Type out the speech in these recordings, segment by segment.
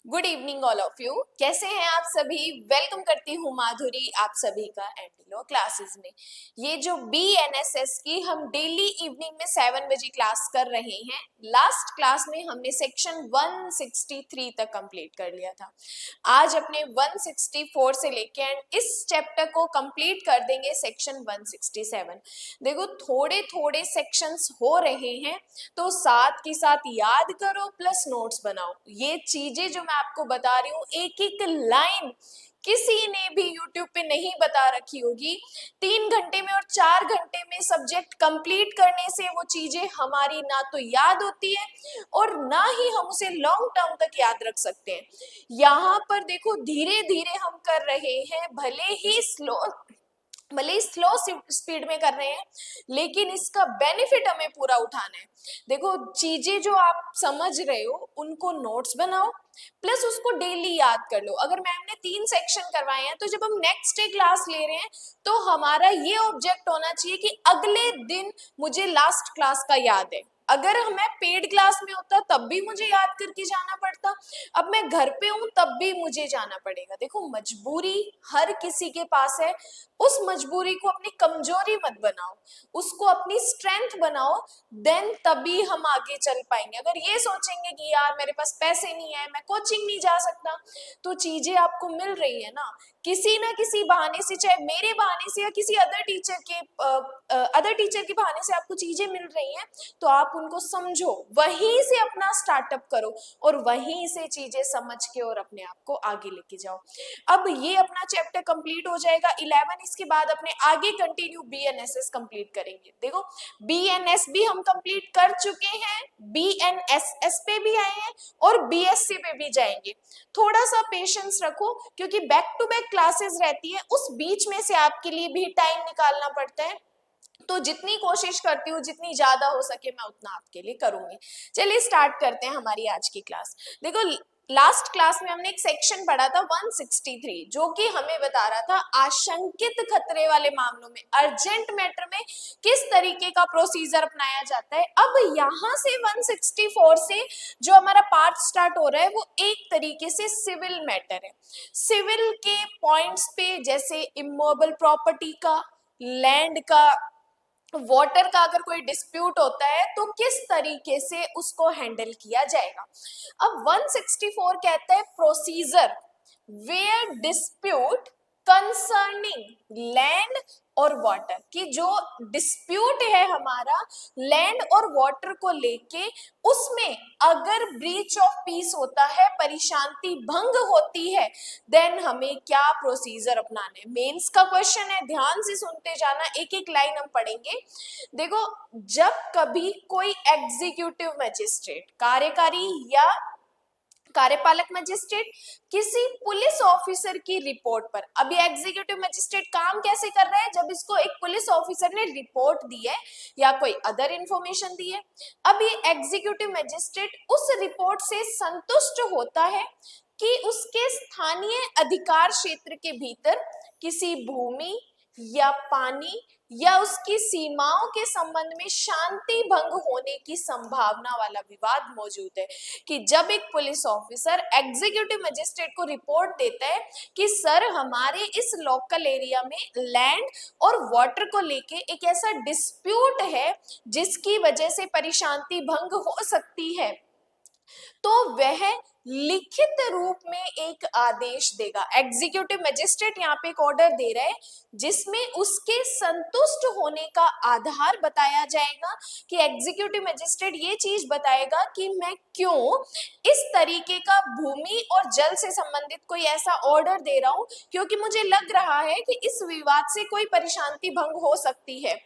Good evening all of you. कैसे हैं आप सभी? वेलकम करती हूँ माधुरी आप सभी का एंटीलो क्लासेस में। ये जो BNSS की हम डेली इवनिंग में 7 बजे क्लास कर रहे हैं, लास्ट क्लास में हमने सेक्शन 163 तक कंप्लीट कर लिया था। आज अपने 164 से लेके एंड इस चैप्टर को कंप्लीट कर देंगे सेक्शन 167। देखो थोड़े थोड़े सेक्शंस हो रहे हैं तो साथ के साथ याद करो प्लस नोट्स बनाओ। ये चीजें जो मैं आपको बता रही हूँ, एक एक लाइन किसी ने भी YouTube पे नहीं बता रखी होगी। 3 घंटे में और 4 घंटे में सब्जेक्ट कंप्लीट करने से वो चीजें हमारी ना तो याद होती है और ना ही हम उसे लॉन्ग टर्म तक याद रख सकते हैं। यहाँ पर देखो धीरे धीरे हम कर रहे हैं, भले ही स्लो स्पीड में कर रहे हैं, लेकिन इसका बेनिफिट हमें पूरा उठाना है। देखो चीजें जो आप समझ रहे हो उनको नोट्स बनाओ प्लस उसको डेली याद कर लो। अगर मैम ने 3 सेक्शन करवाए हैं तो जब हम नेक्स्ट डे क्लास ले रहे हैं तो हमारा ये ऑब्जेक्ट होना चाहिए कि अगले दिन मुझे लास्ट क्लास का याद है। अगर मैं पेड क्लास में होता तब भी मुझे याद करके जाना पड़ता, अब मैं घर पे हूं तब भी मुझे जाना पड़ेगा। देखो मजबूरी हर किसी के पास है, उस मजबूरी को अपनी कमजोरी मत बनाओ, उसको अपनी स्ट्रेंथ बनाओ, देन तभी हम आगे चल पाएंगे। अगर ये सोचेंगे कि यार मेरे पास पैसे नहीं है, मैं कोचिंग नहीं जा सकता, तो चीजें आपको मिल रही है ना किसी ना किसी बहाने से, चाहे मेरे बहाने से या किसी अदर टीचर के बहाने से आपको चीजें मिल रही हैं, तो आप उनको समझो, वहीं से अपना स्टार्टअप करो और वहीं से चीजें समझ के और अपने आप को आगे लेके जाओ। अब ये अपना चैप्टर कंप्लीट हो जाएगा 11, इसके बाद अपने आगे कंटिन्यू BNSS कंप्लीट करेंगे। देखो BNS भी हम कंप्लीट कर चुके हैं, BNSS पे भी आए हैं और BSc पे भी जाएंगे। थोड़ा सा पेशेंस रखो क्योंकि बैक टू बैक क्लासेस रहती है, उस बीच में से आपके लिए भी टाइम निकालना पड़ता है। तो जितनी कोशिश करती हूँ, जितनी ज्यादा हो सके मैं उतना आपके लिए करूंगी। चलिए स्टार्ट करते हैं हमारी आज की क्लास। देखो लास्ट क्लास में हमने एक सेक्शन पढ़ा था 163, जो कि हमें बता रहा था आशंकित खतरे वाले मामलों में, अर्जेंट मैटर में किस तरीके का प्रोसीजर अपनाया जाता है। अब यहाँ से 164 से जो हमारा पार्ट स्टार्ट हो रहा है वो एक तरीके से सिविल मैटर है। सिविल के पॉइंट्स पे जैसे इमूवेबल प्रॉपर्टी का, लैंड का, वाटर का अगर कोई डिस्प्यूट होता है तो किस तरीके से उसको हैंडल किया जाएगा। अब 164 कहता है procedure where dispute concerning land और वाटर, कि जो डिस्प्यूट है हमारा लैंड और वाटर को लेके, उसमें अगर ब्रीच ऑफ पीस होता है, परिशांति भंग होती है, देन हमें क्या प्रोसीजर अपनाने। मेंस का क्वेश्चन है, ध्यान से सुनते जाना, एक एक लाइन हम पढ़ेंगे। देखो जब कभी कोई एग्जीक्यूटिव मजिस्ट्रेट, कार्यकारी या कार्यपालक मजिस्ट्रेट किसी पुलिस ऑफिसर की रिपोर्ट पर, अभी एग्जीक्यूटिव मजिस्ट्रेट काम कैसे कर रहा है, जब इसको एक पुलिस ऑफिसर ने रिपोर्ट दी है या कोई अदर इंफॉर्मेशन दी है, अब ये एग्जीक्यूटिव मजिस्ट्रेट उस रिपोर्ट से संतुष्ट होता है कि उसके स्थानीय अधिकार क्षेत्र के भीतर किसी भूमि या पानी या उसकी सीमाओं के संबंध में शांति भंग होने की संभावना वाला विवाद मौजूद है। कि जब एक पुलिस ऑफिसर एग्जीक्यूटिव मजिस्ट्रेट को रिपोर्ट देता है कि सर हमारे इस लोकल एरिया में लैंड और वाटर को लेके एक ऐसा डिस्प्यूट है जिसकी वजह से परिशांति भंग हो सकती है, तो वह लिखित रूप में एक आदेश देगा। एग्जीक्यूटिव मजिस्ट्रेट यहाँ पे एक ऑर्डर दे रहा है जिसमें उसके संतुष्ट होने का आधार बताया जाएगा, कि एग्जीक्यूटिव मजिस्ट्रेट ये चीज बताएगा कि मैं क्यों इस तरीके का भूमि और जल से संबंधित कोई ऐसा ऑर्डर दे रहा हूं, क्योंकि मुझे लग रहा है कि इस विवाद से कोई परिशांति भंग हो सकती है।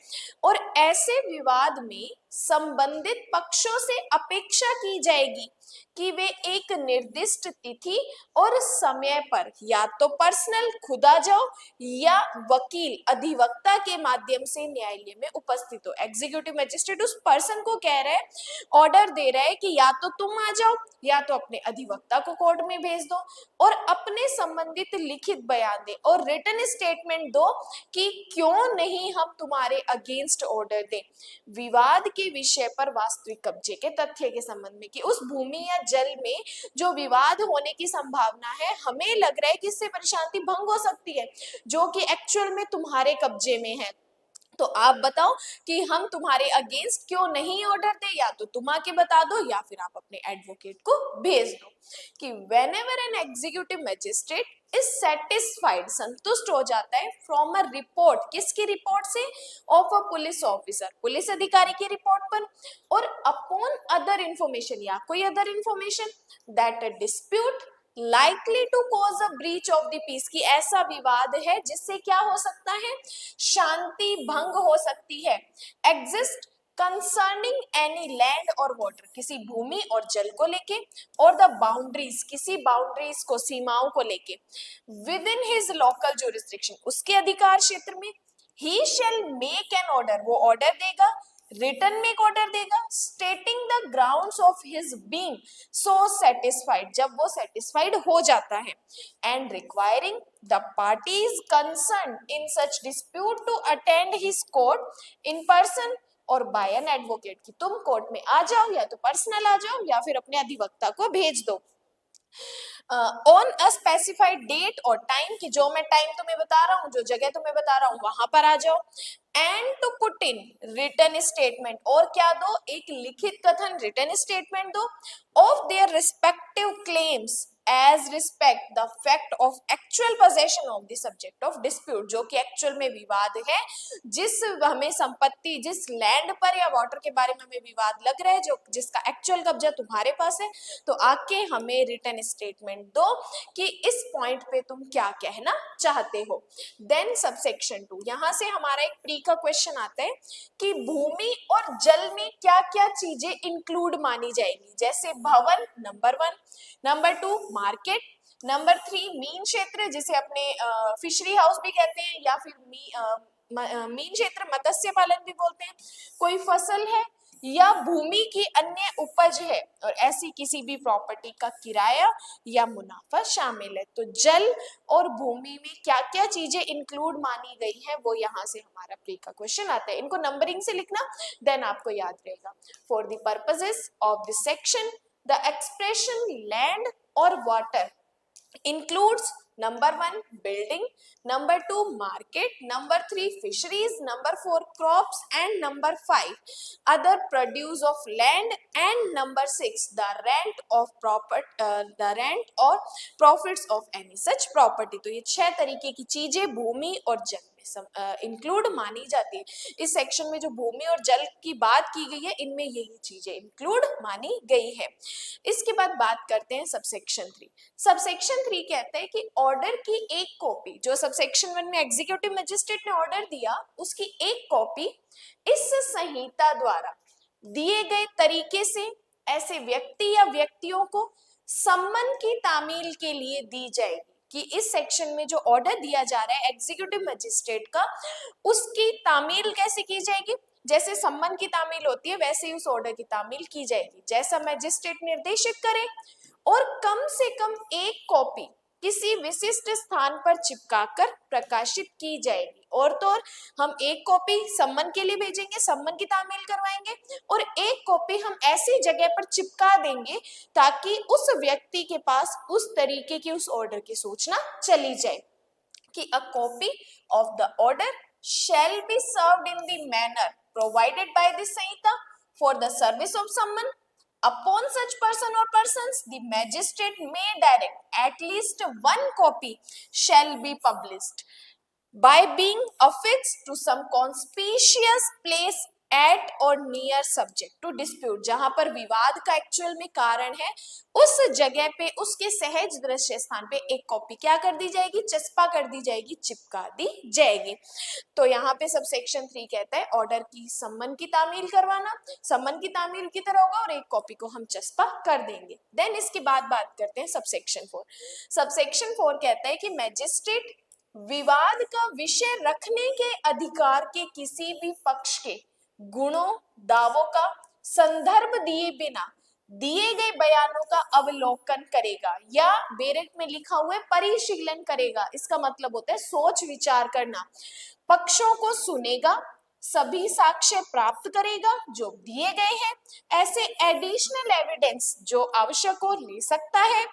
और ऐसे विवाद में संबंधित पक्षों से अपेक्षा की जाएगी कि वे एक निर्दिष्ट तिथि और समय पर या तो पर्सनल खुद आ जाओ या वकील अधिवक्ता के माध्यम से न्यायालय में उपस्थित हो। एग्जीक्यूटिव मजिस्ट्रेट उस पर्सन को कह रहा है, ऑर्डर दे रहा है कि या तो तुम आ जाओ या तो अपने अधिवक्ता को कोर्ट में भेज दो और अपने संबंधित लिखित बयान दे और रिटन स्टेटमेंट दो कि क्यों नहीं हम तुम्हारे अगेंस्ट ऑर्डर दें। विवाद के विषय पर वास्तविक कब्जे के तथ्य के संबंध में, कि उस भूमि भूमि या जल में जो विवाद होने की संभावना है, हमें लग रहा है कि इससे परिशांति भंग हो सकती है, जो कि एक्चुअल में तुम्हारे कब्जे में है, तो आप बताओ कि हम तुम्हारे अगेंस्ट क्यों नहीं ऑर्डर दे, या तो तुम आके बता दो या फिर आप अपने एडवोकेट को भेज दो कि whenever an executive magistrate is satisfied, संतुष्ट हो जाता है फ्रॉम अ रिपोर्ट, किसकी रिपोर्ट से, of a police officer, police अधिकारी की रिपोर्ट पर, और अपॉन अदर इंफॉर्मेशन या कोई other information, that a dispute likely to cause a breach of the peace, की ऐसा विवाद है जिससे क्या हो सकता है, शांति भंग हो सकती है, एग्जिस्ट कंसर्निंग एनी लैंड और वाटर, किसी भूमि और जल को लेके, और द बाउंड्रीज, किसी बाउंड्रीज को, सीमाओं को लेके, within his local jurisdiction, उसके अधिकार क्षेत्र में, he shall make an order, वो ऑर्डर देगा, रिटर्न में एक ऑर्डर देगा, stating the grounds of his being so satisfied, जब वो सेटिस्फाइड हो जाता है, and requiring the parties concern in such dispute to attend his court in person और बाय एन एडवोकेट, की तुम कोर्ट में आ जाओ, या तो पर्सनल आ जाओ या फिर अपने अधिवक्ता को भेज दो, ऑन अ स्पेसिफाइड डेट और टाइम, की जो मैं टाइम तुम्हें बता रहा हूँ, जो जगह तुम्हें बता रहा हूँ वहां पर आ जाओ, and to put in written statement, और क्या दो, एक लिखित कथन, रिटन स्टेटमेंट दो, of their respective claims as respect the fact of actual possession of the subject of dispute, जो कि एक्चुअल में विवाद है, जिस हमें संपत्ति, जिस लैंड पर या वाटर के बारे में हमें विवाद लग रहा है, जो जिसका एक्चुअल कब्जा तुम्हारे पास है, तो आके हमें रिटन स्टेटमेंट दो कि इस पॉइंट पे तुम क्या कहना चाहते हो। देन सबसेक्शन 2, यहाँ से हमारा एक प्री का क्वेश्चन आता है कि भूमि और जल में क्या क्या चीजें इंक्लूड मानी जाएगी, जैसे भवन number 1, number 2 market, number 3 mean क्षेत्र, जिसे अपने फिशरी हाउस भी कहते हैं, या फिर मीन क्षेत्र मत्स्य पालन भी बोलते हैं, कोई फसल है या भूमि की अन्य उपज है, और ऐसी किसी भी प्रॉपर्टी का किराया या मुनाफा शामिल है। तो जल और भूमि में क्या क्या चीजें इंक्लूड मानी गई है, वो यहाँ से हमारा प्री का क्वेश्चन आता है। इनको नंबरिंग से लिखना, देन आपको याद रहेगा। For the purposes of this section the expression land और water includes number 1 building, number 2 market, number 3 fisheries, number 4 crops, and number 5 other produce of land, and number 6 the rent or profits of any such property। तो ये 6 तरीके की चीजें भूमि और जल में include मानी जाती है। इस सेक्शन में जो भूमि और जल की बात की गई है, इनमें यही चीजें इंक्लूड मानी गई है। इसके बाद बात करते हैं सबसेक्शन 3। सबसेक्शन 3 कहता है कि ऑर्डर की एक कॉपी, जो सबसेक्शन 1 में एग्जीक्यूटिव मजिस्ट्रेट ने ऑर्डर दिया, उसकी एक कॉपी इस संहिता द्वारा दिए गए तरीके से ऐसे व्यक्ति या व्यक्तियों को सम्मन की तामील के लिए दी जाएगी। कि इस सेक्शन में जो ऑर्डर दिया जा रहा है एग्जीक्यूटिव मजिस्ट्रेट का, उसकी तामील कैसे की जाएगी, जैसे सम्मन की तामील होती है वैसे ही उस ऑर्डर की तामील की जाएगी, जैसा मजिस्ट्रेट निर्देशित करे, और कम से कम एक कॉपी किसी विशिष्ट स्थान पर चिपकाकर प्रकाशित की जाएगी। और तो और हम एक कॉपी सम्मन के लिए भेजेंगे, सम्मन की तामील करवाएंगे, और एक कॉपी हम ऐसी जगह पर चिपका देंगे ताकि उस व्यक्ति के पास उस तरीके की उस ऑर्डर की सूचना चली जाए कि a copy of the order shall be served in the manner provided by this Samhita for the service of summon upon such person or persons the magistrate may direct at least one copy shall be published by being affixed to some conspicuous place at or near subject to dispute, जहां पर विवाद का actual में कारण है उस जगह पे उसके सहज दृश्य स्थान पे एक कॉपी क्या कर दी जाएगी, चस्पा कर दी जाएगी, चिपका दी जाएगी। तो यहाँ पे सब सेक्शन 3 कहता है ऑर्डर की सम्मन की तामील करवाना, सम्मन की तामील की तरह होगा और एक कॉपी को हम चस्पा कर देंगे। देन इसके बाद बात करते हैं सबसेक्शन 4। सबसेक्शन 4 कहता है कि मैजिस्ट्रेट विवाद का विषय रखने के अधिकार के किसी भी पक्ष के गुणों, दावों का संदर्भ दिए बिना दिए गए बयानों का अवलोकन करेगा, या बेरेट में लिखा हुआ है परिशीलन करेगा। इसका मतलब होता है सोच विचार करना। पक्षों को सुनेगा, सभी साक्ष्य प्राप्त करेगा जो दिए गए हैं, ऐसे एडिशनल एविडेंस जो आवश्यक हो ले सकता है,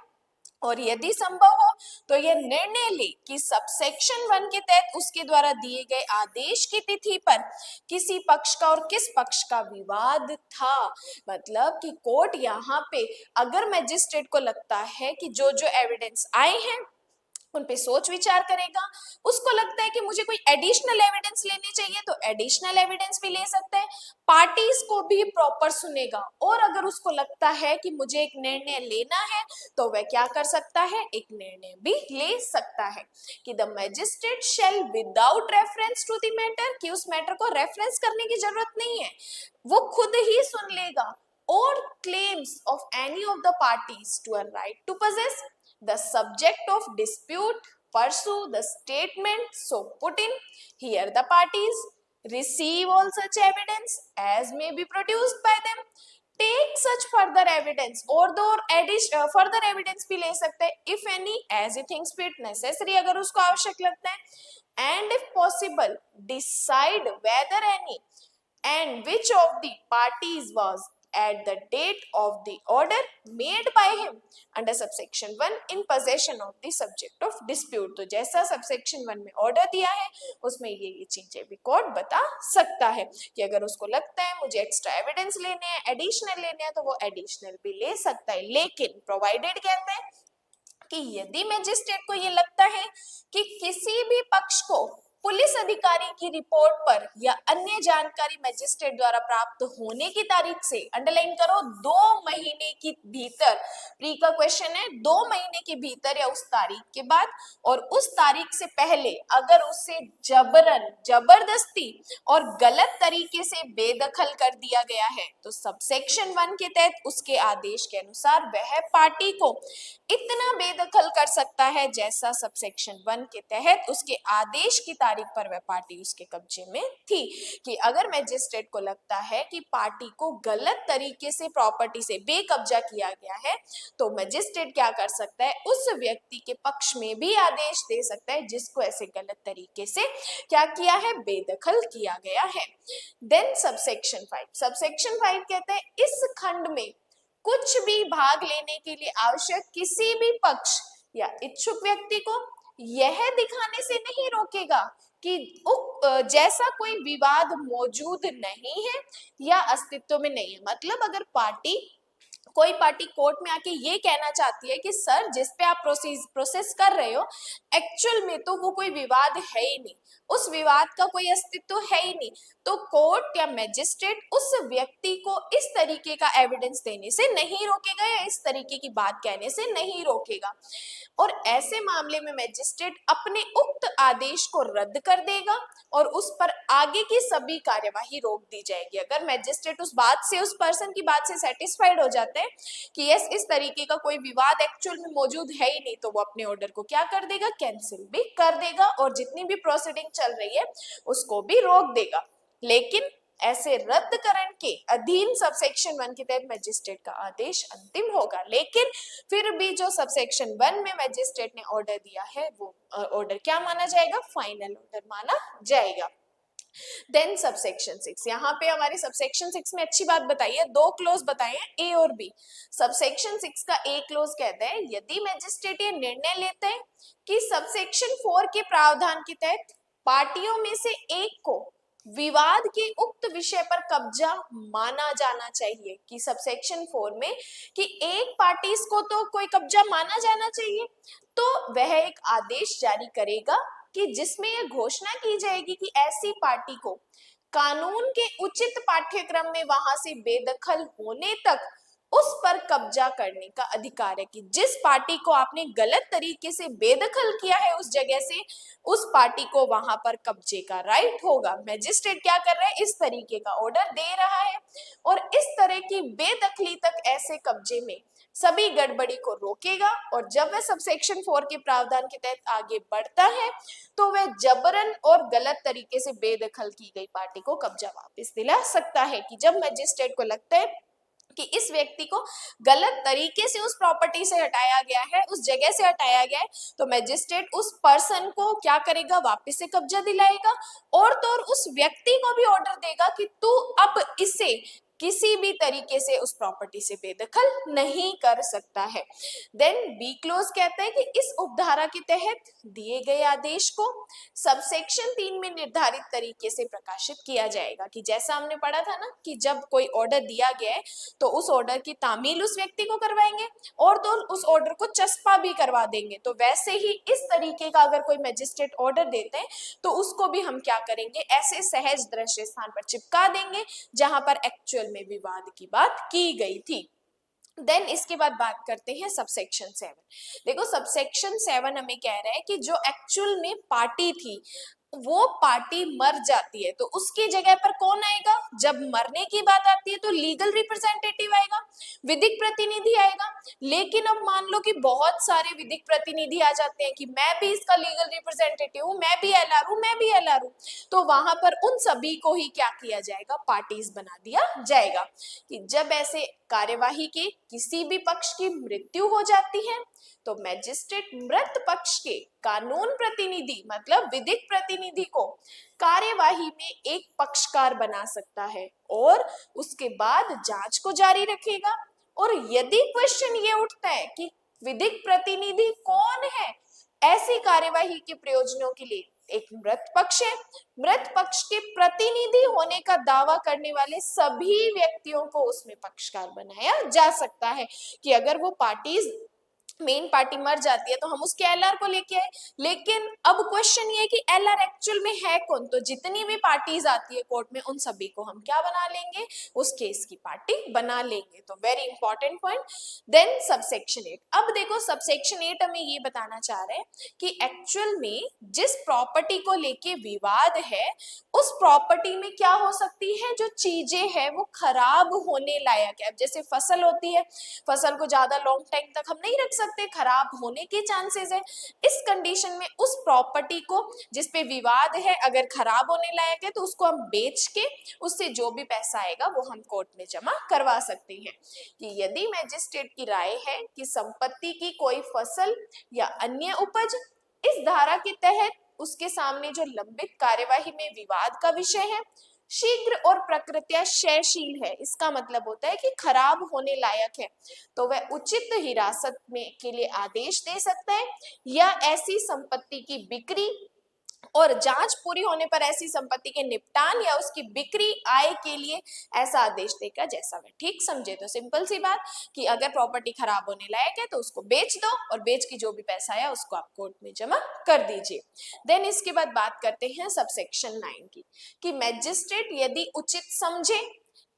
और यदि संभव हो तो यह निर्णय ले कि सबसेक्शन 1 के तहत उसके द्वारा दिए गए आदेश की तिथि पर किसी पक्ष का और किस पक्ष का विवाद था। मतलब कि कोर्ट यहाँ पे अगर मैजिस्ट्रेट को लगता है कि जो जो एविडेंस आए हैं उन पे सोच विचार करेगा, उसको लगता है कि मुझे कोई एडिशनल एविडेंस लेने चाहिए तो एडिशनल एविडेंस भी ले सकता है, पार्टीज को भी प्रॉपर सुनेगा, और अगर उसको लगता है कि मुझे एक निर्णय लेना है तो वह क्या कर सकता है, एक निर्णय भी ले सकता है कि the magistrate shall without reference to the matter, कि उस मैटर को रेफरेंस करने की जरूरत नहीं है, वो खुद ही सुन लेगा, और claims of any of the parties to a right to possess the subject of dispute pursue the statement so put in. Here the parties receive all such evidence as may be produced by them, take such further evidence, और दो further evidence भी ले सकते हैं if any as he thinks fit necessary, अगर उसको आवश्यक लगता है, and if possible decide whether any and which of the parties was at the date of the order made by him under subsection 1 in possession of the subject of dispute. तो जैसा subsection 1 में order दिया है उसमें ये चीजें भी court बता सकता है कि अगर उसको लगता है मुझे एक्स्ट्रा एविडेंस लेने हैं, एडिशनल लेने हैं, तो वो एडिशनल भी ले सकता है, लेकिन प्रोवाइडेड कहते हैं कि यदि मैजिस्ट्रेट को ये लगता है कि किसी भी पक्ष को पुलिस अधिकारी की रिपोर्ट पर या अन्य जानकारी मैजिस्ट्रेट द्वारा प्राप्त होने की तारीख से, अंडरलाइन करो, 2 महीने के भीतर, प्री का क्वेश्चन है, 2 महीने के भीतर या उस तारीख के बाद और उस तारीख से पहले अगर उससे जबरन, जबरदस्ती और गलत तरीके से बेदखल कर दिया गया है तो सबसेक्शन 1 के तहत उसके आदेश के अनुसार वह पार्टी को इतना बेदखल कर सकता है जैसा सबसेक्शन 1 के तहत उसके आदेश की तारीख पर वह पार्टी उसके कब्जे में थी। कि अगर मैजिस्ट्रेट को लगता है कि पार्टी को गलत तरीके से प्रॉपर्टी से बेकब्जा किया गया है तो मैजिस्ट्रेट क्या कर सकता है, उस व्यक्ति के पक्ष में भी आदेश दे सकता है जिसको ऐसे गलत तरीके से क्या किया है, बेदखल किया गया है। देन सबसेक्शन 5 कहते हैं इस खंड में कुछ भी भाग लेने के लिए आवश्यक किसी भी पक्ष या इच्छुक व्यक्ति को यह दिखाने से नहीं रोकेगा कि जैसा कोई विवाद मौजूद नहीं है या अस्तित्व में नहीं है। मतलब अगर कोई पार्टी कोर्ट में आके ये कहना चाहती है कि सर जिस पे आप प्रोसेस कर रहे हो एक्चुअल में तो वो कोई विवाद है ही नहीं, उस विवाद का कोई अस्तित्व है ही नहीं, तो कोर्ट या मैजिस्ट्रेट उस व्यक्ति को इस तरीके का एविडेंस देने से नहीं रोकेगा या इस तरीके की बात कहने से नहीं रोकेगा, और ऐसे मामले में मैजिस्ट्रेट अपने उक्त आदेश को रद्द कर देगा और उस पर आगे की सभी कार्यवाही रोक दी जाएगी। अगर मैजिस्ट्रेट उस पर्सन की बात से सेटिस्फाइड हो जाते हैं कि यस इस तरीके का कोई विवाद एक्चुअल में मौजूद है ही नहीं, तो वो अपने ऑर्डर को क्या कर देगा, कैंसिल भी कर देगा और जितनी भी प्रोसीडिंग चल रही है उसको भी रोक देगा। लेकिन ऐसे रद्दकरण के अधीन सबसेक्शन 1 के तहत मैजिस्ट्रेट का आदेश अंतिम होगा, लेकिन फिर भी जो सबसेक्शन 1 में मैजिस्ट्रेट ने ऑर्डर दिया है वो ऑर्डर क्या माना जाएगा, फाइनल ऑर्डर माना जाएगा। देन सबसेक्शन 6, यहाँ पे हमारे सबसेक्शन 6 में अच्छी बात बताई है, 2 क्लोज बताए हैं ए और बी। सबसेक्शन 6 का ए क्लोज कहता है यदि मैजिस्ट्रेट ये निर्णय लेते हैं कि सबसेक्शन 4 के प्रावधान के तहत पार्टियों में से एक को विवाद के उक्त विषय पर कब्जा माना जाना चाहिए, कि सबसेक्शन 4 में कि एक पार्टीज को तो कोई कब्जा माना जाना चाहिए, तो वह एक आदेश जारी करेगा कि जिसमें यह घोषणा की जाएगी कि ऐसी पार्टी को कानून के उचित पाठ्यक्रम में वहां से बेदखल होने तक उस पर कब्जा करने का अधिकार है, कि जिस पार्टी को आपने गलत तरीके से बेदखल किया है उस जगह से उस पार्टी को वहां पर कब्जे का राइट होगा। मैजिस्ट्रेट क्या कर रहा है, इस तरीके का ऑर्डर दे रहा है और इस तरह की बेदखली तक ऐसे कब्जे में सभी गड़बड़ी को रोकेगा, और जब वह सबसेक्शन 4 के प्रावधान के तहत आगे बढ़ता है तो वह जबरन और गलत तरीके से बेदखल की गई पार्टी को कब्जा वापस दिला सकता है। कि जब मैजिस्ट्रेट को लगता है कि इस व्यक्ति को गलत तरीके से उस प्रॉपर्टी से हटाया गया है, उस जगह से हटाया गया है, तो मैजिस्ट्रेट उस पर्सन को क्या करेगा, वापस से कब्जा दिलाएगा, और तो और उस व्यक्ति को भी ऑर्डर देगा कि तू अब इसे किसी भी तरीके से उस प्रॉपर्टी से बेदखल नहीं कर सकता है। देन बी क्लोज कहता है कि इस उपधारा के तहत दिए गए आदेश को सबसेक्शन 3 में निर्धारित तरीके से प्रकाशित किया जाएगा। कि जैसा हमने पढ़ा था ना कि जब कोई ऑर्डर दिया गया है तो उस ऑर्डर की तामील उस व्यक्ति को करवाएंगे और तो उस ऑर्डर को चस्पा भी करवा देंगे। तो वैसे ही इस तरीके का अगर कोई मैजिस्ट्रेट ऑर्डर देते हैं तो उसको भी हम क्या करेंगे, ऐसे सहज दृश्य स्थान पर चिपका देंगे जहां पर एक्चुअल में विवाद की बात की गई थी। देन इसके बाद बात करते हैं सबसेक्शन 7। देखो सबसेक्शन 7 हमें कह रहा है कि जो एक्चुअल में पार्टी थी वो पार्टी मर जाती है तो उसकी जगह पर कौन आएगा, जब मरने की बात आती है तो लीगल रिप्रेजेंटेटिव आएगा, विधिक प्रतिनिधि आएगा। लेकिन अब मान लो कि बहुत सारे विधिक प्रतिनिधि आ जाते हैं कि मैं भी इसका लीगल रिप्रेजेंटेटिव हूँ, मैं भी एलआर हूँ, मैं भी एलआर हूँ, तो वहां पर उन सभी को ही क्या किया जाएगा, पार्टीज बना दिया जाएगा। कि जब ऐसे कार्यवाही के किसी भी पक्ष की मृत्यु हो जाती है तो मैजिस्ट्रेट मृत पक्ष के कानून प्रतिनिधि मतलब विधिक प्रतिनिधि को कार्यवाही में एक पक्षकार बना सकता है और उसके बाद जांच को जारी रखेगा। और यदि क्वेश्चन ये उठता है कि विधिक प्रतिनिधि कौन है, ऐसी कार्यवाही के प्रयोजनों के लिए एक मृत पक्ष है, मृत पक्ष के प्रतिनिधि होने का दावा करने वाले सभी व्यक्तियों को उसमें पक्षकार बनाया जा सकता है। कि अगर वो पार्टीज मेन पार्टी मर जाती है तो हम उसके एलआर को लेके आए, लेकिन अब क्वेश्चन ये है कि एलआर एक्चुअल में है कौन, तो जितनी भी पार्टीज आती है कोर्ट में उन सभी को हम क्या बना लेंगे, उस केस की पार्टी बना लेंगे। तो very important point. Then subsection 8। अब देखो सबसेक्शन 8 हमें ये बताना चाह रहे हैं कि एक्चुअल में जिस प्रॉपर्टी को लेके विवाद है उस प्रॉपर्टी में क्या हो सकती है, जो चीजें हैं वो खराब होने लायक है। अब जैसे फसल होती है, फसल को ज्यादा लॉन्ग टाइम तक हम नहीं रख सकते, खराब होने के चांसेस है। इस कंडीशन में उस प्रॉपर्टी को जिसपे विवाद है अगर खराब होने लायक है तो उसको हम बेच के उससे जो भी पैसा आएगा वो हम कोर्ट में जमा करवा सकते हैं। कि यदि मैजिस्ट्रेट की राय है कि संपत्ति की कोई फसल या अन्य उपज इस धारा के तहत उसके सामने जो लंबित कार्यवाही में विवाद का विषय है शीघ्र और प्रकृत्या क्षयशील है, इसका मतलब होता है कि खराब होने लायक है, तो वह उचित हिरासत में के लिए आदेश दे सकता है या ऐसी संपत्ति की बिक्री और जांच पूरी होने पर ऐसी संपत्ति के निपटान या उसकी बिक्री आय के लिए ऐसा आदेश देगा जैसा वह ठीक समझे। तो सिंपल सी बात कि अगर प्रॉपर्टी खराब होने लायक है तो उसको बेच दो और बेच के जो भी पैसा आया उसको आप कोर्ट में जमा कर दीजिए। देन इसके बाद बात करते हैं सबसेक्शन 9 की कि मैजिस्ट्रेट यदि उचित समझे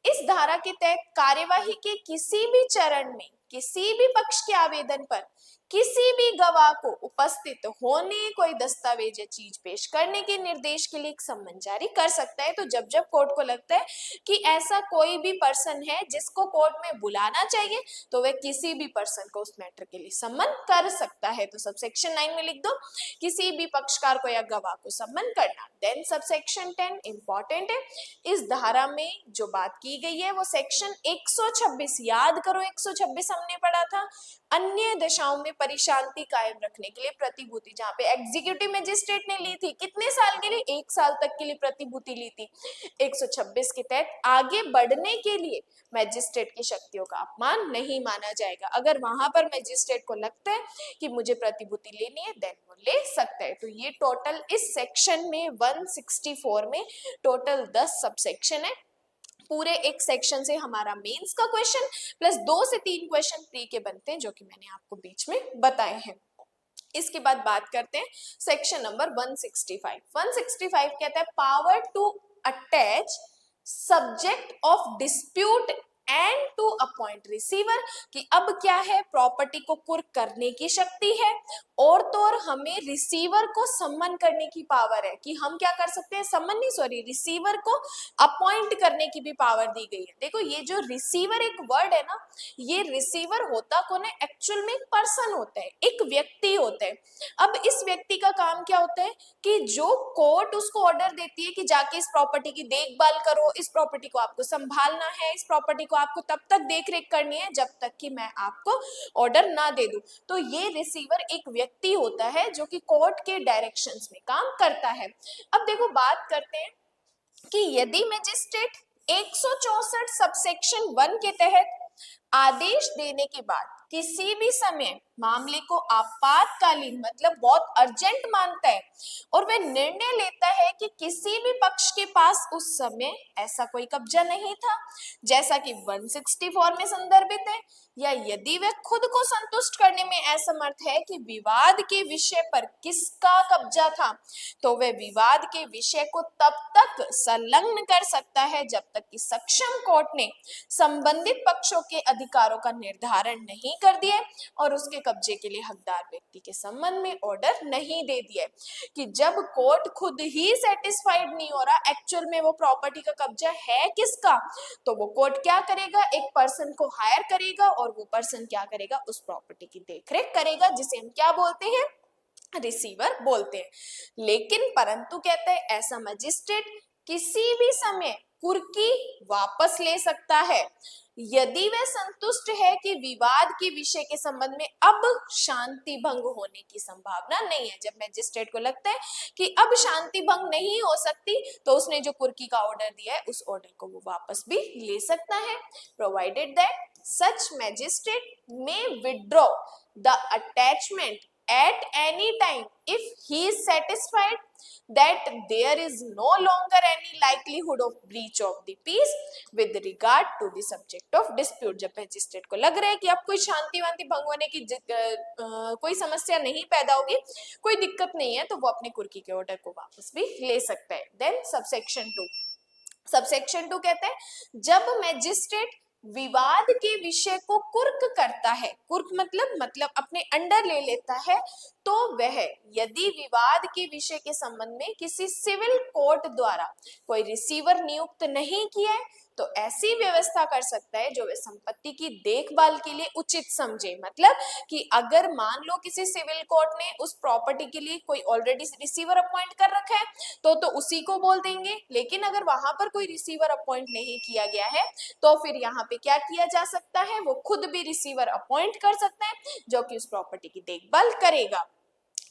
इस धारा के तहत कार्यवाही के किसी भी चरण में किसी भी पक्ष के आवेदन पर किसी भी गवाह को उपस्थित होने, कोई दस्तावेज या चीज पेश करने के निर्देश के लिए एक सम्मन जारी कर सकता है। तो जब जब कोर्ट को लगता है कि ऐसा कोई भी पर्सन है जिसको कोर्ट में बुलाना चाहिए तो वह किसी भी पर्सन को उस मैटर के लिए सम्मन कर सकता है। तो सबसेक्शन 9 में लिख दो किसी भी पक्षकार को या गवाह को सम्मन करना। देन सबसेक्शन 10 इंपॉर्टेंट है, इस धारा में जो बात की गई है वो सेक्शन 126, याद करो 126 हमने पढ़ा था, अन्य दशाओं में परिशांति कायम रखने के लिए प्रतिभूति, जहां पे एग्जीक्यूटिव मजिस्ट्रेट ने ली थी कितने साल के लिए, 1 साल तक के लिए प्रतिभूति ली थी। 126 के तहत आगे बढ़ने के लिए मजिस्ट्रेट की शक्तियों का अपमान नहीं माना जाएगा। अगर वहां पर मजिस्ट्रेट को लगता है कि मुझे प्रतिभूति लेनी है देन वो ले सकता है। तो ये टोटल इस सेक्शन में 164 में टोटल 10 सबसेक्शन है। पूरे एक सेक्शन से हमारा मेंस का क्वेश्चन प्लस 2 से 3 क्वेश्चन प्री के बनते हैं जो कि मैंने आपको बीच में बताए हैं। इसके बाद बात करते हैं सेक्शन नंबर 165। 165 कहता है power to attach subject of dispute and to appoint receiver. कि अब क्या है, प्रॉपर्टी को कुर्क करने की शक्ति है और तो और हमें रिसीवर को सम्मन करने की पावर है कि हम क्या कर सकते हैं, सम्मन नहीं सॉरी रिसीवर को अपॉइंट करने की भी पावर दी गई है। देखो ये जो रिसीवर एक वर्ड है ना, ये रिसीवर होता कौन है, एक्चुअल में एक पर्सन होता है, एक व्यक्ति होता है। अब इस व्यक्ति का काम क्या होता है कि जो कोर्ट उसको ऑर्डर देती है कि जाके इस प्रॉपर्टी की देखभाल करो, इस प्रॉपर्टी को आपको संभालना है, इस प्रॉपर्टी को आपको तब तक देख रेख करनी है जब तक कि मैं आपको ऑर्डर ना दे दूं। तो ये रिसीवर एक व्यक्ति होता है जो कि कोर्ट के डायरेक्शंस में काम करता है। अब देखो बात करते हैं कि यदि मजिस्ट्रेट 164 सबसेक्शन 1 के तहत आदेश देने के बाद किसी भी समय मामले को आपातकालीन मतलब बहुत अर्जेंट मानता है और वह निर्णय लेता है कि किसी भी पक्ष के पास उस समय ऐसा कोई कब्जा नहीं था जैसा कि 164 में संदर्भित है, या यदि वह खुद को संतुष्ट करने में असमर्थ है कि विवाद के विषय पर किसका कब्जा था, तो वह विवाद के विषय को तब तक संलग्न कर सकता है जब तक कि सक्षम कोर्ट ने संबंधित पक्षों के अधिकारों का निर्धारण नहीं कर दिया और उसके कब्जे के लिए हकदार व्यक्ति के संबंध में ऑर्डर नहीं दे दिया। कि जब कोर्ट खुद ही सेटिस्फाइड नहीं हो रहा एक्चुअल में वो प्रॉपर्टी का कब्जा है किसका, तो वो कोर्ट क्या करेगा, एक पर्सन को हायर करेगा और वो पर्सन क्या करेगा, उस प्रॉपर्टी की देखरेख करेगा, जिसे हम क्या बोलते हैं, रिसीवर बोलते हैं। लेकिन परंतु कहते हैं ऐसा मजिस्ट्रेट किसी भी समय कुर्की वापस ले सकता है यदि वह संतुष्ट है कि विवाद के विषय के संबंध में अब शांति भंग होने की संभावना नहीं है। जब मजिस्ट्रेट को लगता है कि अब शांति भंग नहीं हो सकती तो उसने जो कुर्की का ऑर्डर दिया है उस ऑर्डर को वो वापस भी ले सकता है, provided that such magistrate may withdraw the attachment at any time if he is satisfied that there is no longer any likelihood of breach of the peace with regard to the subject of dispute। जब magistrate को लग रहा है कि अब कोई शांति वांति भंग होने की कोई समस्या नहीं पैदा होगी, कोई दिक्कत नहीं है, तो वो अपने कुर्की के ऑर्डर को वापस भी ले सकता है। देन सबसेक्शन 2 कहते हैं जब मैजिस्ट्रेट विवाद के विषय को कुर्क करता है, कुर्क मतलब अपने अंडर ले लेता है, तो वह यदि विवाद के विषय के संबंध में किसी सिविल कोर्ट द्वारा कोई रिसीवर नियुक्त नहीं किया है तो ऐसी व्यवस्था कर सकता है जो वह संपत्ति की देखभाल के लिए उचित समझे। मतलब कि अगर मान लो किसी सिविल कोर्ट ने उस प्रॉपर्टी के लिए कोई ऑलरेडी रिसीवर अपॉइंट कर रखा है तो उसी को बोल देंगे, लेकिन अगर वहां पर कोई रिसीवर अपॉइंट नहीं किया गया है तो फिर यहाँ पे क्या किया जा सकता है, वो खुद भी रिसीवर अपॉइंट कर सकता है जो कि उस प्रॉपर्टी की देखभाल करेगा,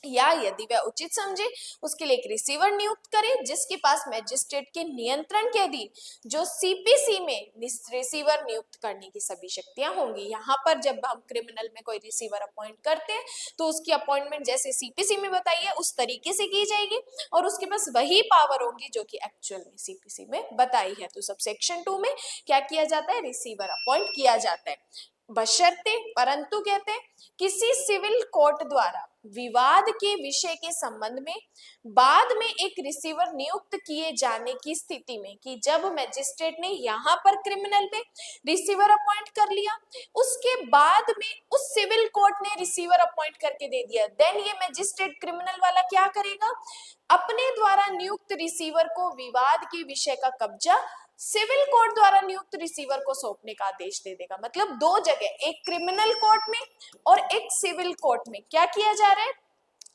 या यदि वह उचित समझे उसके लिए एक रिसीवर नियुक्त करे जिसके पास मैजिस्ट्रेट के नियंत्रण के अधीन जो सीपीसी में रिसीवर नियुक्त करने की सभी शक्तियां होंगी। यहाँ पर जब हम क्रिमिनल में कोई रिसीवर अपॉइंट करते हैं तो उसकी अपॉइंटमेंट जैसे सीपीसी में बताई है उस तरीके से की जाएगी और उसके पास वही पावर होगी जो कि एक्चुअल में सीपीसी में बताई है। तो सबसेक्शन 2 में क्या किया जाता है, रिसीवर अपॉइंट किया जाता है, बशर्ते परंतु कहते हैं किसी सिविल कोर्ट द्वारा विवाद के विषय के संबंध में बाद में एक रिसीवर नियुक्त किए जाने की स्थिति में, कि जब मैजिस्ट्रेट ने यहाँ पर क्रिमिनल में रिसीवर अपॉइंट कर लिया उसके बाद में उस सिविल कोर्ट ने रिसीवर अपॉइंट करके दे दिया, देन ये मैजिस्ट्रेट क्रिमिनल वाला क्या करेगा, अपने द्वारा नियुक्त रिसीवर को विवाद के विषय का कब्जा सिविल कोर्ट द्वारा नियुक्त रिसीवर को सौंपने का आदेश दे देगा। मतलब दो जगह, एक क्रिमिनल कोर्ट में और एक सिविल कोर्ट में क्या किया जा रहा है,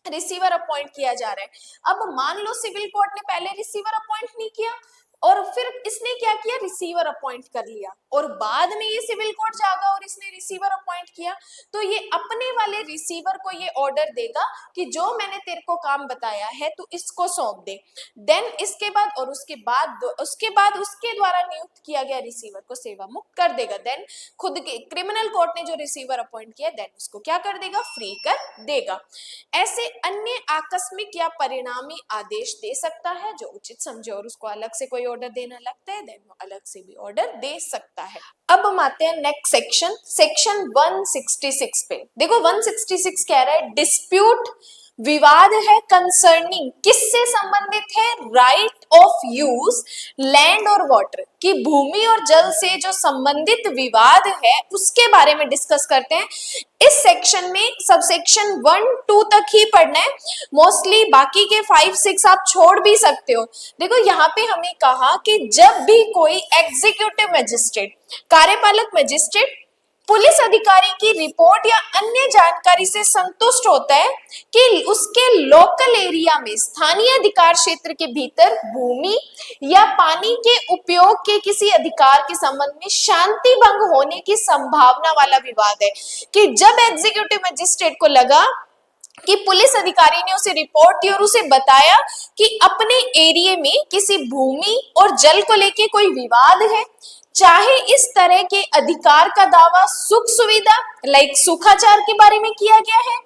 रिसीवर अपॉइंट किया जा रहा है। अब मान लो सिविल कोर्ट ने पहले रिसीवर अपॉइंट नहीं किया और फिर इसने क्या किया, रिसीवर अपॉइंट कर लिया और बाद में ये सिविल कोर्ट जागा और इसने रिसीवर अपॉइंट किया, तो ये अपने वाले रिसीवर को ये ऑर्डर देगा कि जो मैंने तेरे को काम बताया है तू इसको सौंप दे। देन इसके बाद और उसके बाद उसके द्वारा नियुक्त किया गया रिसीवर को सेवा मुक्त कर देगा। देन खुद के क्रिमिनल कोर्ट ने जो रिसीवर अपॉइंट किया देन उसको क्या कर देगा, फ्री कर देगा। ऐसे अन्य आकस्मिक या परिणामी आदेश दे सकता है जो उचित समझे और उसको अलग से कोई ऑर्डर देना लगता है देन वो अलग से भी ऑर्डर दे सकता है। अब हम आते हैं नेक्स्ट सेक्शन 166 पे। देखो 166 कह रहा है डिस्प्यूट विवाद है कंसर्निंग, किससे संबंधित है, राइट ऑफ यूज लैंड और वाटर, की भूमि और जल से जो संबंधित विवाद है उसके बारे में डिस्कस करते हैं। इस सेक्शन में सबसेक्शन 1-2 तक ही पढ़ना है, मोस्टली बाकी के 5-6 आप छोड़ भी सकते हो। देखो यहाँ पे हमें कहा कि जब भी कोई एग्जीक्यूटिव मजिस्ट्रेट, कार्यपालक मजिस्ट्रेट पुलिस अधिकारी की रिपोर्ट या अन्य जानकारी से संतुष्ट होता है कि उसके लोकल एरिया में स्थानीय अधिकार क्षेत्र के भीतर भूमि या पानी के उपयोग के किसी अधिकार के संबंध में शांति भंग होने की संभावना वाला विवाद है, कि जब एग्जीक्यूटिव मजिस्ट्रेट को लगा कि पुलिस अधिकारी ने उसे रिपोर्ट दी और उसे बताया कि अपने एरिया में किसी भूमि और जल को लेके कोई विवाद है, चाहे इस तरह के अधिकार का दावा सुख सुविधा लाइक सुखाचार के बारे में किया गया है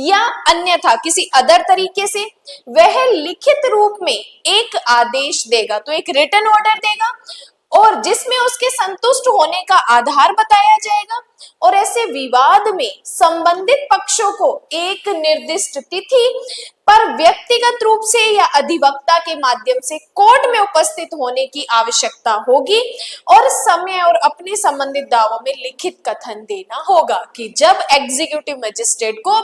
या अन्यथा किसी अदर तरीके से, वह लिखित रूप में एक आदेश देगा, तो एक रिटन ऑर्डर देगा और जिसमें उसके संतुष्ट होने का आधार बताया जाएगा। और ऐसे विवाद में संबंधित पक्षों को एक निर्दिष्ट तिथि पर व्यक्तिगत रूप से या अधिवक्ता के माध्यम से कोर्ट में उपस्थित होने की आवश्यकता होगी और समय और अपने संबंधित दावों में लिखित कथन देना होगा। कि जब एग्जीक्यूटिव मजिस्ट्रेट को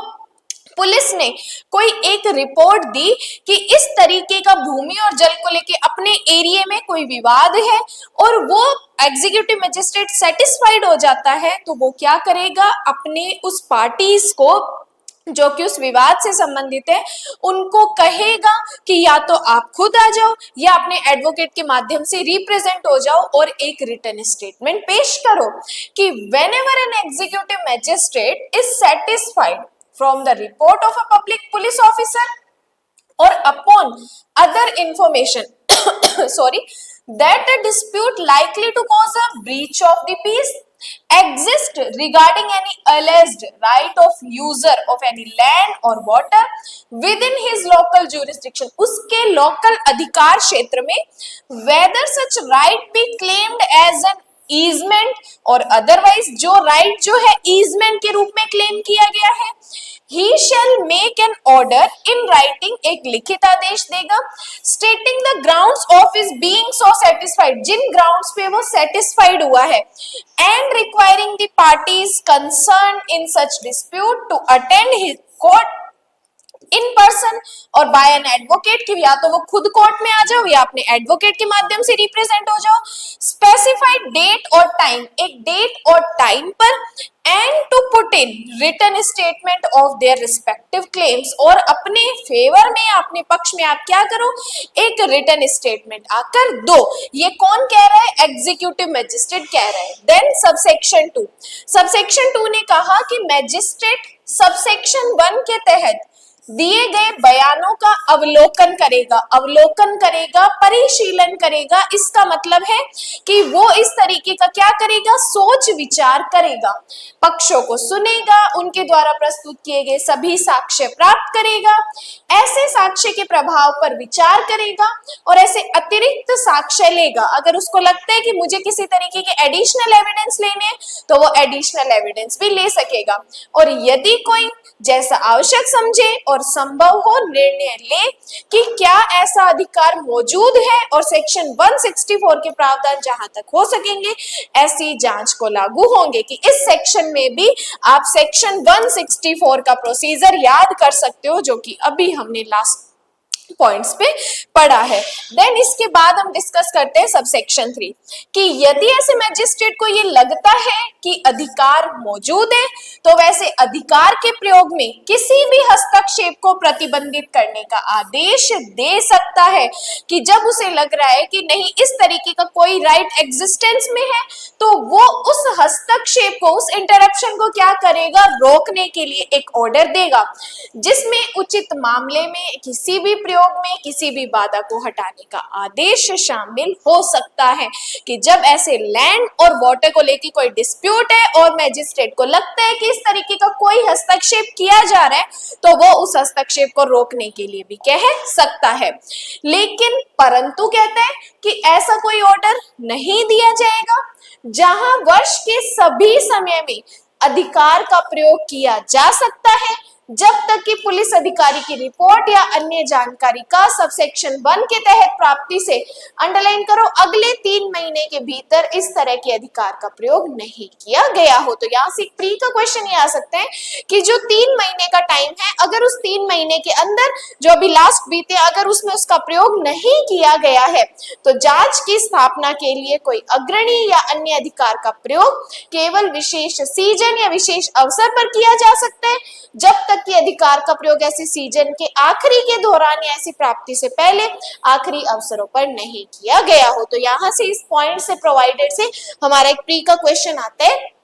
पुलिस ने कोई एक रिपोर्ट दी कि इस तरीके का भूमि और जल को लेके अपने एरिया में कोई विवाद है और वो एग्जीक्यूटिव मजिस्ट्रेट सेटिस्फाइड हो जाता है, तो वो क्या करेगा, अपने उस पार्टीज को जो कि उस विवाद से संबंधित है उनको कहेगा कि या तो आप खुद आ जाओ या अपने एडवोकेट के माध्यम से रिप्रेजेंट हो जाओ और एक रिटन स्टेटमेंट पेश करो। कि whenever an executive magistrate is satisfied from the report of a public police officer or upon other information that a dispute likely to cause a breach of the peace exist regarding any alleged right of user of any land or water within his local jurisdiction, उसके local अधिकार क्षेत्र में whether such right be claimed as an easement और otherwise जो right जो है easement के रूप में claim किया गया है, he shall make an order in writing, एक लिखित आदेश देगा, stating the grounds of his being so satisfied, Jin grounds पे वो satisfied हुआ है, and requiring the parties concerned in such dispute to attend his court in person और by an advocate, कि या तो वो खुद कोर्ट में आ जाओ या अपने एडवोकेट के माध्यम से रिप्रेजेंट हो जाओ, स्पेसिफाइड डेट और टाइम, एक डेट और टाइम पर, and to put in written statement of their respective claims, और अपने फेवर में अपने पक्ष में आप क्या करो, एक रिटन स्टेटमेंट आकर दो। ये कौन कह रहा है, एग्जीक्यूटिव मजिस्ट्रेट कह रहा है। देन सबसेक्शन 2, सबसेक्शन 2 ने कहा कि मजिस्ट्रेट सबसेक्शन 1 के तहत दिए गए बयानों का अवलोकन करेगा, परिशीलन करेगा। इसका मतलब है कि वो इस तरीके का क्या करेगा, सोच विचार करेगा, पक्षों को सुनेगा, उनके द्वारा प्रस्तुत किए गए सभी साक्ष्य प्राप्त करेगा, ऐसे साक्ष्य के प्रभाव पर विचार करेगा और ऐसे अतिरिक्त साक्ष्य लेगा। अगर उसको लगता है कि मुझे किसी तरीके के एडिशनल एविडेंस लेने हैं तो वो एडिशनल एविडेंस भी ले सकेगा, और यदि कोई जैसा आवश्यक समझे और संभव हो निर्णय ले कि क्या ऐसा अधिकार मौजूद है और सेक्शन 164 के प्रावधान जहां तक हो सकेंगे ऐसी जांच को लागू होंगे। कि इस सेक्शन में भी आप सेक्शन 164 का प्रोसीजर याद कर सकते हो, जो कि अभी हमने लास्ट पॉइंट्स पे पढ़ा है। देन इसके बाद हम डिस्कस करते हैं सबसेक्शन 3 कि यदि ऐसे मैजिस्ट्रेट को ये लगता है कि अधिकार मौजूद है तो वैसे अधिकार के प्रयोग में किसी भी हस्तक्षेप को प्रतिबंधित करने का आदेश दे सकता है। कि जब उसे लग रहा है कि नहीं इस तरीके का कोई राइट एग्जिस्टेंस में है तो वो उस हस्तक्षेप को, उस इंटरप्शन को क्या करेगा, रोकने के लिए एक ऑर्डर देगा, जिसमें उचित मामले में किसी भी प्रयोग में किसी भी बाधा को हटाने का आदेश शामिल हो सकता है। कि जब ऐसे लैंड और वाटर को लेकर कोई डिस्प्यूट है और मैजिस्ट्रेट को लगता है कि इस तरीके का कोई हस्तक्षेप किया जा रहा है तो वो उस हस्तक्षेप को रोकने के लिए भी कह सकता है। लेकिन परंतु कहता है कि ऐसा कोई ऑर्डर नहीं दिया जाएगा जहां वर्ष के सभी समय में अधिकार का प्रयोग किया जा सकता है, जब तक कि पुलिस अधिकारी की रिपोर्ट या अन्य जानकारी का सबसेक्शन 1 के तहत प्राप्ति से, अंडरलाइन करो, अगले 3 महीने के भीतर इस तरह के अधिकार का प्रयोग नहीं किया गया हो। तो यहाँ से प्री का क्वेश्चन ये आ सकते हैं कि जो 3 महीने का टाइम है, अगर उस 3 महीने के अंदर जो अभी लास्ट बीते, अगर उसमें उसका प्रयोग नहीं किया गया है तो जांच की स्थापना के लिए कोई अग्रणी या अन्य अधिकार का प्रयोग केवल विशेष सीजन या विशेष अवसर पर किया जा सकता है, जब तक कि अधिकार का प्रयोग ऐसे सीजन के आखिरी के दौरान या ऐसी प्राप्ति से पहले आखिरी अवसरों पर नहीं किया गया हो। तो यहाँ से इस पॉइंट से प्रोवाइडेड से हमारा एक प्री का क्वेश्चन आता है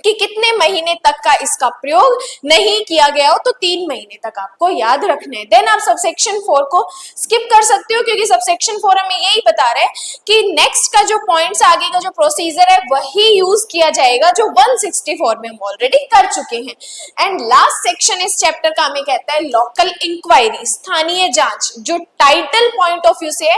कि कितने महीने तक का इसका प्रयोग नहीं किया गया हो, तो 3 महीने तक आपको याद रखना है। देन आप सबसेक्शन 4 को स्किप कर सकते हो, क्योंकि सबसेक्शन 4 हमें यही बता रहे हैं कि नेक्स्ट का जो पॉइंट्स आगे का जो प्रोसीजर है वही यूज किया जाएगा जो 164 में हम ऑलरेडी कर चुके हैं। एंड लास्ट सेक्शन इस चैप्टर का हमें कहता है लोकल इंक्वायरी, स्थानीय जांच, जो टाइटल पॉइंट ऑफ व्यू से है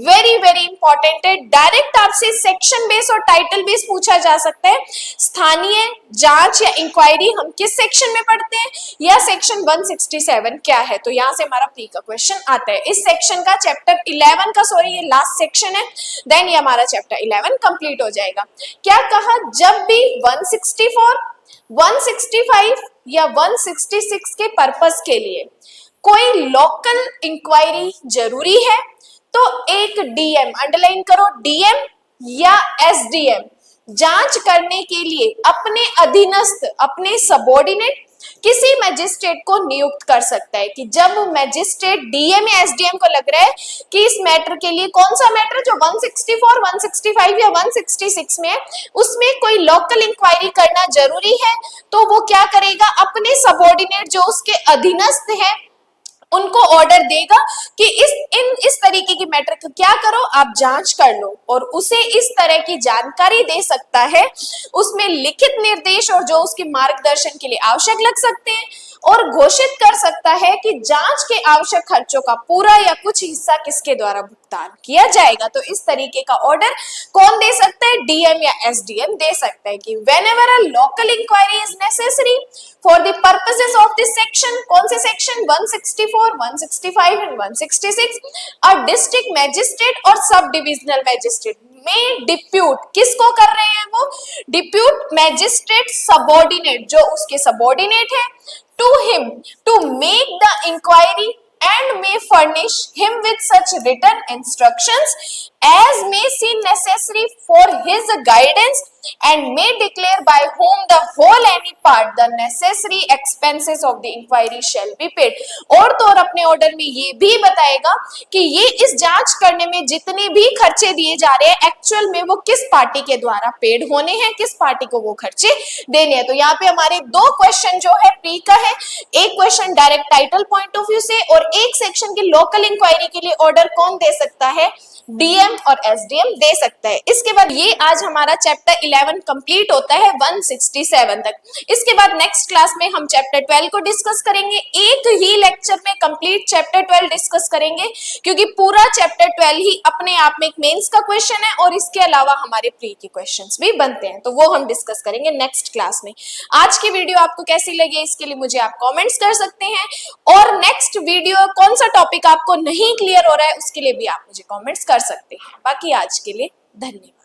वेरी वेरी इंपॉर्टेंट है। डायरेक्ट आपसे सेक्शन बेस और टाइटल बेस पूछा जा सकता है। स्थानीय जांच या इंक्वायरी हम किस सेक्शन में पढ़ते हैं, या सेक्शन 167 क्या है। तो यहां से हमारा प्री का क्वेश्चन आता है। इस सेक्शन का चैप्टर 11 का, सॉरी ये लास्ट सेक्शन है, देन ये हमारा चैप्टर 11 कंप्लीट हो जाएगा। क्या कहा, जब भी 164, 165 या 166 के पर्पस के लिए कोई लोकल इंक्वायरी जरूरी है तो एक डीएम, अंडरलाइन करो, डीएम या एसडीएम जांच करने के लिए अपने अधीनस्थ, अपने सबऑर्डिनेट किसी मैजिस्ट्रेट को नियुक्त कर सकता है। कि जब मैजिस्ट्रेट डीएम या एसडीएम को लग रहा है कि इस मैटर के लिए, कौन सा मैटर जो 164, 165 या 166 में है, उसमें कोई लोकल इंक्वायरी करना जरूरी है, तो वो क्या करेगा, अपने सबऑर्डिनेट जो उसके अधीनस्थ है उनको ऑर्डर देगा कि इस तरीके की मैटर को क्या करो, आप जांच कर लो, और उसे इस तरह की जानकारी दे सकता है, उसमें लिखित निर्देश और जो उसके मार्गदर्शन के लिए आवश्यक लग सकते हैं, और घोषित कर सकता है कि जांच के आवश्यक खर्चों का पूरा या कुछ हिस्सा किसके द्वारा भुगतान किया जाएगा। तो इस तरीके का ऑर्डर कौन दे सकता है, डीएम या एसडीएम दे सकता है कि whenever a local inquiry is necessary for the purposes of this section, कौन से section 164, 165 and 166, a district magistrate और सब डिविजनल मैजिस्ट्रेट में डिप्यूट, किसको कर रहे हैं वो, डिप्यूट मैजिस्ट्रेट सबऑर्डिनेट, जो उसके सबऑर्डिनेट है, to him to make the inquiry and may furnish him with such written instructions as may seem necessary for his guidance and may declare by whom the whole any part the necessary expenses of the inquiry shall be paid। और तो और अपने order में ये भी बताएगा कि ये इस जांच करने में जितने भी खर्चे दिए जा रहे हैं एक्चुअल में वो किस पार्टी के द्वारा पेड होने हैं, किस पार्टी को वो खर्चे देने हैं। तो यहाँ पे हमारे 2 क्वेश्चन जो है प्री का है, एक question direct title point of view से, और एक सेक्शन की लोकल इंक्वायरी के लिए ऑर्डर कौन दे सकता है, डीएम और एसडीएम दे सकता है। इसके बाद ये आज हमारा चैप्टर 11 कंप्लीट होता है 167 तक। इसके बाद नेक्स्ट क्लास में हम चैप्टर 12 को डिस्कस करेंगे, एक ही लेक्चर में कंप्लीट चैप्टर 12 डिस्कस करेंगे, क्योंकि पूरा चैप्टर 12 ही अपने आप में एक मेंस का क्वेश्चन है और इसके अलावा हमारे प्री के क्वेश्चंस भी बनते हैं, तो वो हम डिस्कस करेंगे नेक्स्ट क्लास में। आज की वीडियो आपको कैसी लगी इसके लिए मुझे आप कमेंट्स कर सकते हैं, और नेक्स्ट वीडियो कौन सा टॉपिक आपको नहीं क्लियर हो रहा है उसके लिए भी आप मुझे कमेंट्स कर सकते हैं। बाकी आज के लिए धन्यवाद।